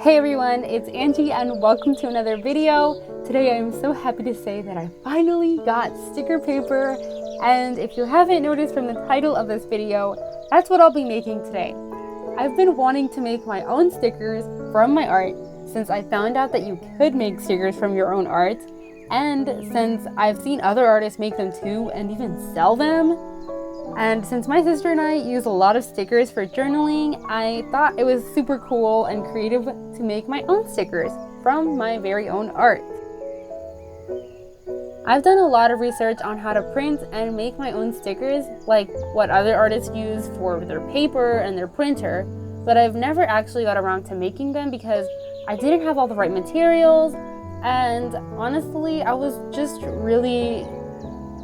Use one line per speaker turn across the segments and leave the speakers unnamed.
Hey everyone, it's Angie and welcome to another video. Today I am so happy to say that I finally got sticker paper, and if you haven't noticed from the title of this video, that's what I'll be making today. I've been wanting to make my own stickers from my art since I found out that you could make stickers from your own art, and since I've seen other artists make them too and even sell them. And since my sister and I use a lot of stickers for journaling, I thought it was super cool and creative to make my own stickers from my very own art. I've done a lot of research on how to print and make my own stickers, like what other artists use for their paper and their printer, but I've never actually got around to making them because I didn't have all the right materials, and honestly, I was just really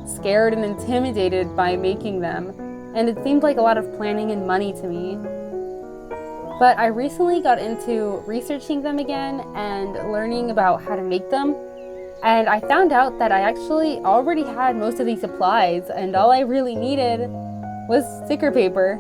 scared and intimidated by making them, and it seemed like a lot of planning and money to me. But I recently got into researching them again and learning about how to make them, and I found out that I actually already had most of these supplies, and all I really needed was sticker paper.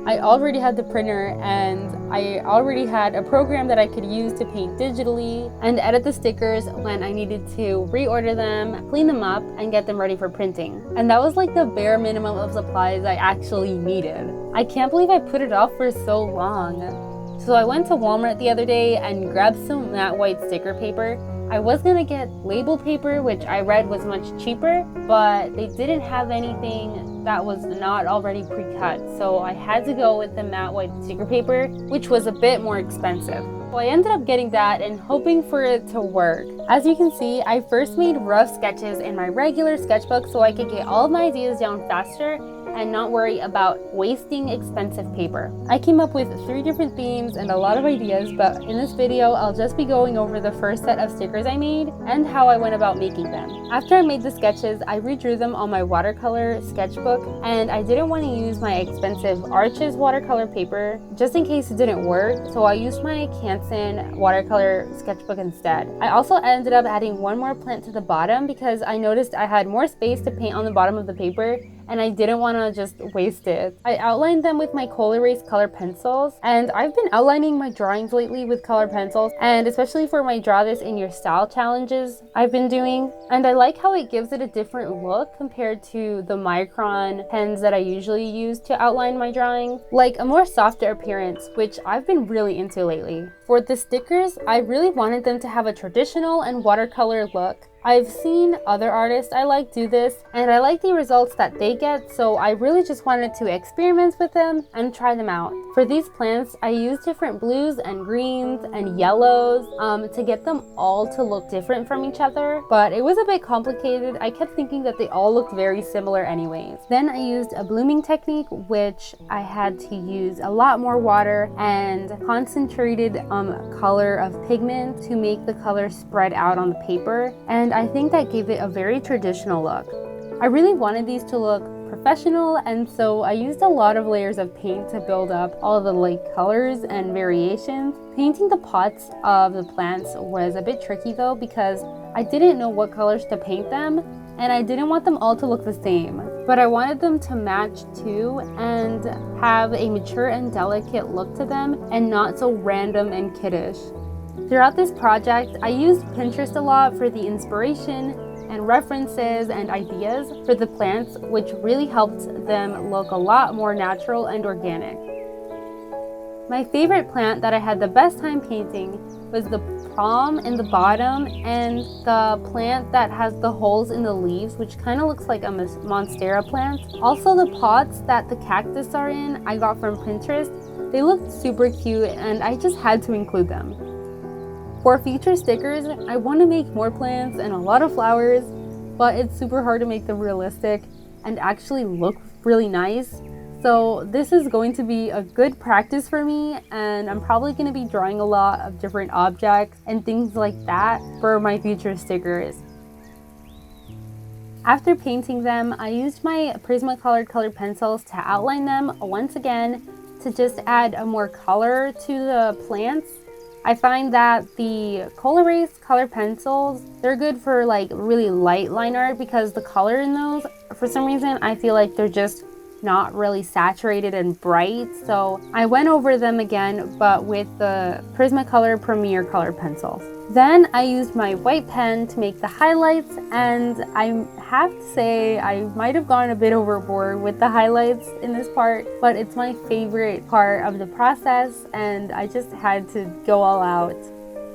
I already had the printer, and I already had a program that I could use to paint digitally and edit the stickers when I needed to reorder them, clean them up, and get them ready for printing. And that was like the bare minimum of supplies I actually needed. I can't believe I put it off for so long. So I went to Walmart the other day and grabbed some matte white sticker paper. I was gonna get label paper, which I read was much cheaper, but they didn't have anything that was not already pre-cut, so I had to go with the matte white sticker paper, which was a bit more expensive. So I ended up getting that and hoping for it to work. As you can see, I first made rough sketches in my regular sketchbook so I could get all of my ideas down faster and not worry about wasting expensive paper. I came up with 3 different themes and a lot of ideas, but in this video I'll just be going over the first set of stickers I made and how I went about making them. After I made the sketches, I redrew them on my watercolor sketchbook, and I didn't want to use my expensive Arches watercolor paper just in case it didn't work, so I used my Canson watercolor sketchbook instead. I also ended up adding one more plant to the bottom because I noticed I had more space to paint on the bottom of the paper and I didn't want to just waste it. I outlined them with my Cool Erase color pencils, and I've been outlining my drawings lately with color pencils, and especially for my Draw This in Your Style challenges I've been doing. And I like how it gives it a different look compared to the micron pens that I usually use to outline my drawing, like a more softer appearance, which I've been really into lately. For the stickers, I really wanted them to have a traditional and watercolor look. I've seen other artists I like do this, and I like the results that they get, so I really just wanted to experiment with them and try them out. For these plants, I used different blues and greens and yellows to get them all to look different from each other, but it was a bit complicated. I kept thinking that they all looked very similar anyways. Then I used a blooming technique, which I had to use a lot more water and concentrated color of pigment to make the color spread out on the paper, and I think that gave it a very traditional look. I really wanted these to look professional, and so I used a lot of layers of paint to build up all of the light colors and variations. Painting the pots of the plants was a bit tricky though because I didn't know what colors to paint them, and I didn't want them all to look the same, but I wanted them to match too and have a mature and delicate look to them and not so random and kiddish. Throughout this project, I used Pinterest a lot for the inspiration and references and ideas for the plants, which really helped them look a lot more natural and organic. My favorite plant that I had the best time painting was the palm in the bottom and the plant that has the holes in the leaves, which kind of looks like a monstera plant. Also, the pots that the cactus are in, I got from Pinterest. They looked super cute and I just had to include them. For future stickers, I want to make more plants and a lot of flowers, but it's super hard to make them realistic and actually look really nice. So this is going to be a good practice for me, and I'm probably going to be drawing a lot of different objects and things like that for my future stickers. After painting them, I used my Prismacolor color pencils to outline them once again to just add a more color to the plants. I find that the Cool Erase color pencils, they're good for like really light line art because the color in those, for some reason, I feel like they're just not really saturated and bright. So I went over them again, but with the Prismacolor Premier color pencils. Then I used my white pen to make the highlights, and I have to say I might have gone a bit overboard with the highlights in this part, but it's my favorite part of the process and I just had to go all out.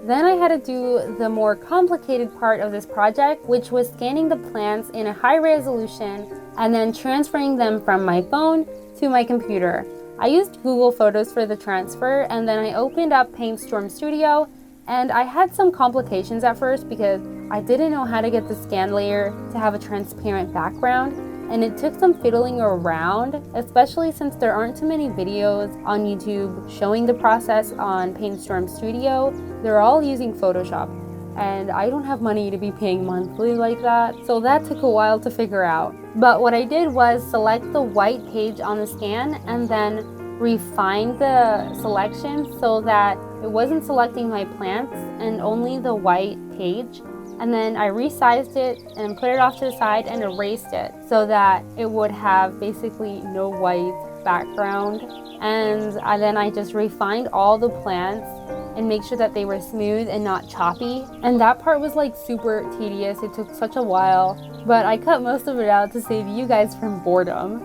Then I had to do the more complicated part of this project, which was scanning the plants in a high resolution and then transferring them from my phone to my computer. I used Google Photos for the transfer, and then I opened up PaintStorm Studio, and I had some complications at first because I didn't know how to get the scan layer to have a transparent background, and it took some fiddling around, especially since there aren't too many videos on YouTube showing the process on PaintStorm Studio. They're all using Photoshop, and I don't have money to be paying monthly like that, so that took a while to figure out. But what I did was select the white page on the scan and then refine the selection so that it wasn't selecting my plants and only the white page. And then I resized it and put it off to the side and erased it so that it would have basically no white background. And then I just refined all the plants and make sure that they were smooth and not choppy. And that part was like super tedious. It took such a while, but I cut most of it out to save you guys from boredom.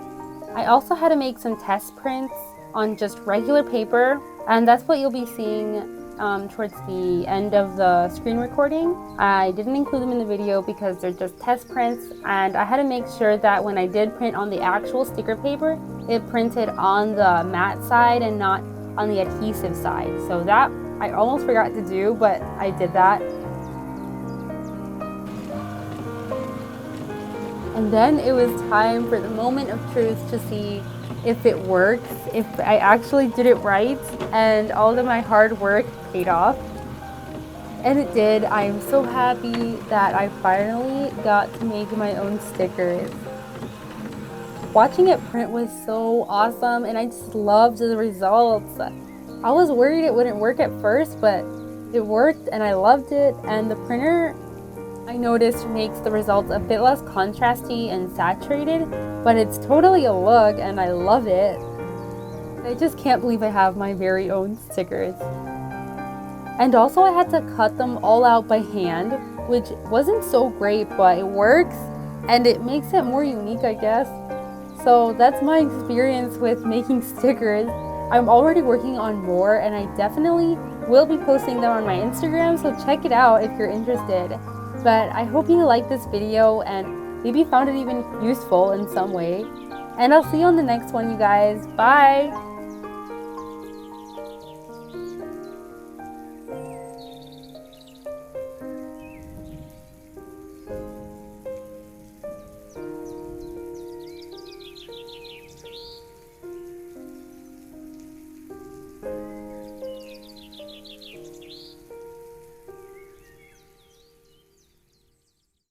I also had to make some test prints on just regular paper, and that's what you'll be seeing towards the end of the screen recording. I didn't include them in the video because they're just test prints, and I had to make sure that when I did print on the actual sticker paper, it printed on the matte side and not on the adhesive side. So that I almost forgot to do, but I did that. And then it was time for the moment of truth to see if it works, if I actually did it right, and all of my hard work paid off. And it did. I'm so happy that I finally got to make my own stickers. Watching it print was so awesome, and I just loved the results. I was worried it wouldn't work at first, but it worked and I loved it. And the printer, I noticed, makes the results a bit less contrasty and saturated, but it's totally a look and I love it. I just can't believe I have my very own stickers. And also I had to cut them all out by hand, which wasn't so great, but it works and it makes it more unique, I guess. So that's my experience with making stickers. I'm already working on more, and I definitely will be posting them on my Instagram, so check it out if you're interested. But I hope you liked this video and maybe found it even useful in some way. And I'll see you on the next one, you guys. Bye!